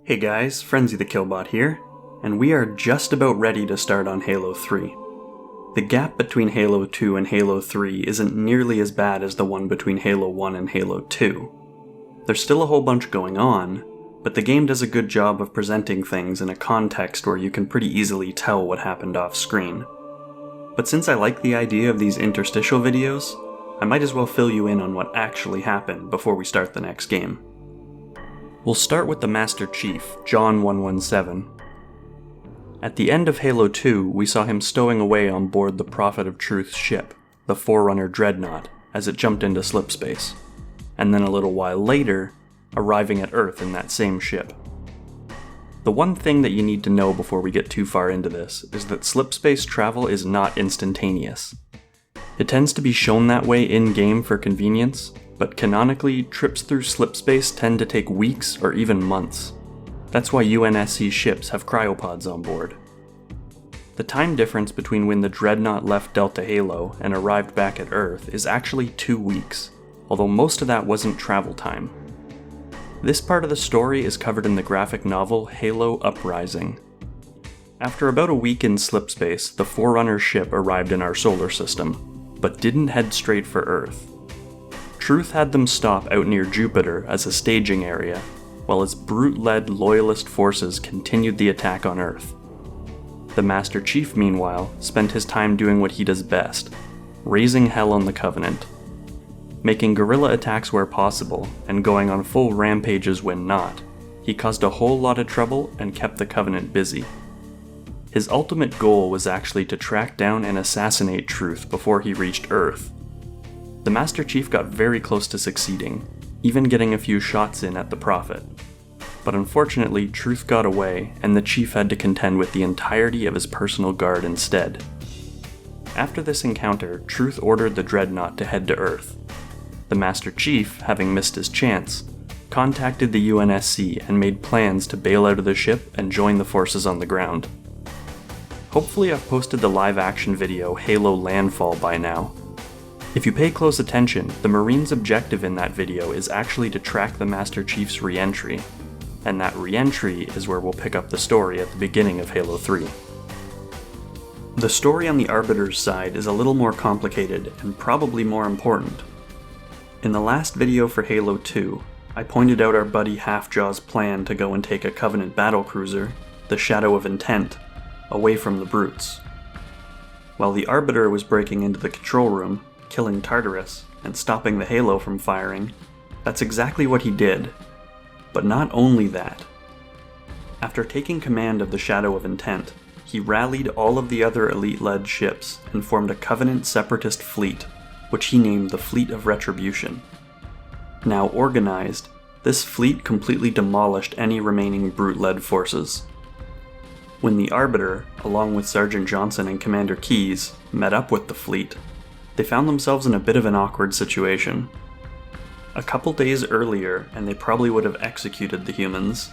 Hey guys, Frenzy the Killbot here, and we are just about ready to start on Halo 3. The gap between Halo 2 and Halo 3 isn't nearly as bad as the one between Halo 1 and Halo 2. There's still a whole bunch going on, but the game does a good job of presenting things in a context where you can pretty easily tell what happened off screen. But since I like the idea of these interstitial videos, I might as well fill you in on what actually happened before we start the next game. We'll start with the Master Chief, John 117. At the end of Halo 2, we saw him stowing away on board the Prophet of Truth's ship, the Forerunner Dreadnought, as it jumped into slipspace, and then a little while later, arriving at Earth in that same ship. The one thing that you need to know before we get too far into this is that slipspace travel is not instantaneous. It tends to be shown that way in-game for convenience, but canonically, trips through slipspace tend to take weeks or even months. That's why UNSC ships have cryopods on board. The time difference between when the Dreadnought left Delta Halo and arrived back at Earth is actually 2 weeks, although most of that wasn't travel time. This part of the story is covered in the graphic novel Halo Uprising. After about a week in slipspace, the Forerunner ship arrived in our solar system, but didn't head straight for Earth. Truth had them stop out near Jupiter as a staging area, while its brute-led loyalist forces continued the attack on Earth. The Master Chief, meanwhile, spent his time doing what he does best, raising hell on the Covenant. Making guerrilla attacks where possible, and going on full rampages when not, he caused a whole lot of trouble and kept the Covenant busy. His ultimate goal was actually to track down and assassinate Truth before he reached Earth. The Master Chief got very close to succeeding, even getting a few shots in at the Prophet. But unfortunately, Truth got away, and the Chief had to contend with the entirety of his personal guard instead. After this encounter, Truth ordered the Dreadnought to head to Earth. The Master Chief, having missed his chance, contacted the UNSC and made plans to bail out of the ship and join the forces on the ground. Hopefully I've posted the live-action video Halo Landfall by now. If you pay close attention, the Marines' objective in that video is actually to track the Master Chief's re-entry, and that re-entry is where we'll pick up the story at the beginning of Halo 3. The story on the Arbiter's side is a little more complicated and probably more important. In the last video for Halo 2, I pointed out our buddy Halfjaw's plan to go and take a Covenant battlecruiser, the Shadow of Intent, away from the brutes. While the Arbiter was breaking into the control room, killing Tartarus, and stopping the Halo from firing, that's exactly what he did. But not only that. After taking command of the Shadow of Intent, he rallied all of the other elite-led ships and formed a Covenant separatist fleet, which he named the Fleet of Retribution. Now organized, this fleet completely demolished any remaining brute-led forces. When the Arbiter, along with Sergeant Johnson and Commander Keyes, met up with the fleet, they found themselves in a bit of an awkward situation. A couple days earlier, and they probably would have executed the humans,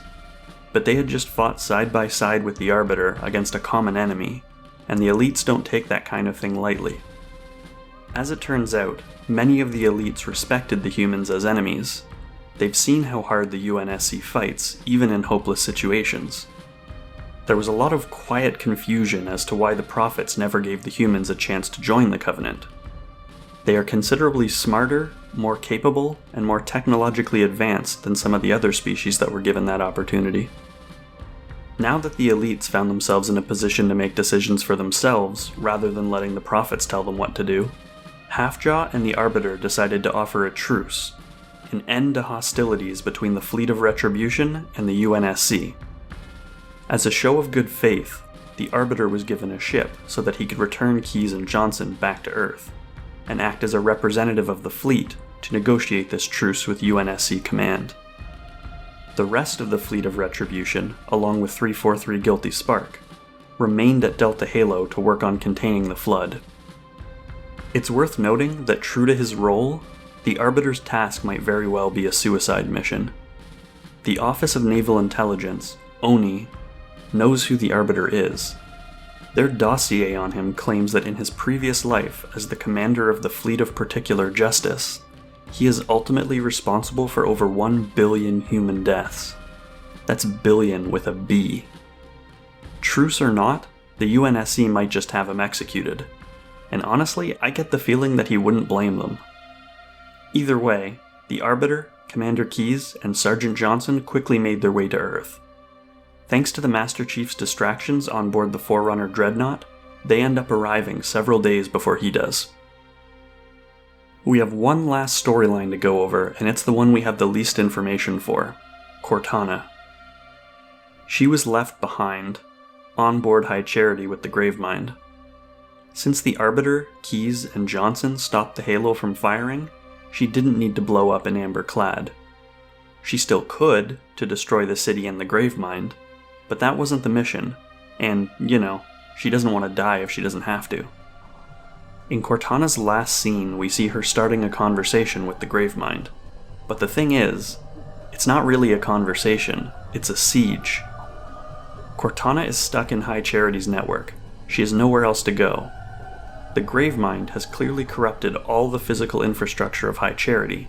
but they had just fought side by side with the Arbiter against a common enemy, and the elites don't take that kind of thing lightly. As it turns out, many of the elites respected the humans as enemies. They've seen how hard the UNSC fights, even in hopeless situations. There was a lot of quiet confusion as to why the Prophets never gave the humans a chance to join the Covenant. They are considerably smarter, more capable, and more technologically advanced than some of the other species that were given that opportunity. Now that the elites found themselves in a position to make decisions for themselves, rather than letting the Prophets tell them what to do, Halfjaw and the Arbiter decided to offer a truce, an end to hostilities between the Fleet of Retribution and the UNSC. As a show of good faith, the Arbiter was given a ship so that he could return Keyes and Johnson back to Earth, and act as a representative of the fleet to negotiate this truce with UNSC command. The rest of the Fleet of Retribution, along with 343 Guilty Spark, remained at Delta Halo to work on containing the Flood. It's worth noting that true to his role, the Arbiter's task might very well be a suicide mission. The Office of Naval Intelligence, ONI, knows who the Arbiter is. Their dossier on him claims that in his previous life as the commander of the Fleet of Particular Justice, he is ultimately responsible for over 1 billion human deaths. That's billion with a B. Truce or not, the UNSC might just have him executed. And honestly, I get the feeling that he wouldn't blame them. Either way, the Arbiter, Commander Keyes, and Sergeant Johnson quickly made their way to Earth. Thanks to the Master Chief's distractions on board the Forerunner Dreadnought, they end up arriving several days before he does. We have one last storyline to go over, and it's the one we have the least information for: Cortana. She was left behind, on board High Charity with the Gravemind. Since the Arbiter, Keyes, and Johnson stopped the Halo from firing, she didn't need to blow up in Amber Clad. She still could, to destroy the city and the Gravemind, but that wasn't the mission, and, she doesn't want to die if she doesn't have to. In Cortana's last scene, we see her starting a conversation with the Gravemind. But the thing is, it's not really a conversation, it's a siege. Cortana is stuck in High Charity's network. She has nowhere else to go. The Gravemind has clearly corrupted all the physical infrastructure of High Charity,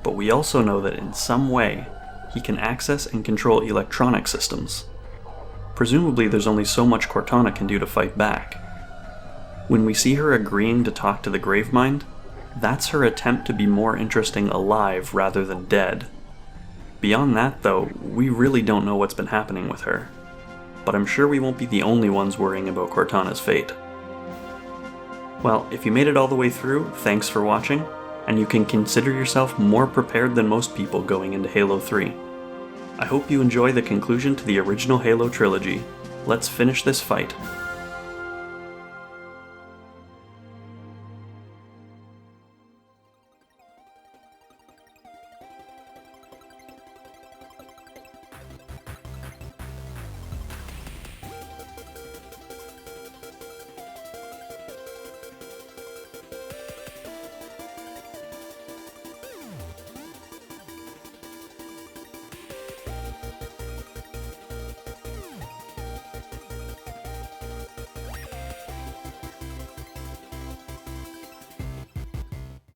but we also know that in some way, he can access and control electronic systems. Presumably there's only so much Cortana can do to fight back. When we see her agreeing to talk to the Gravemind, that's her attempt to be more interesting alive rather than dead. Beyond that though, we really don't know what's been happening with her. But I'm sure we won't be the only ones worrying about Cortana's fate. Well, if you made it all the way through, thanks for watching, and you can consider yourself more prepared than most people going into Halo 3. I hope you enjoy the conclusion to the original Halo trilogy. Let's finish this fight.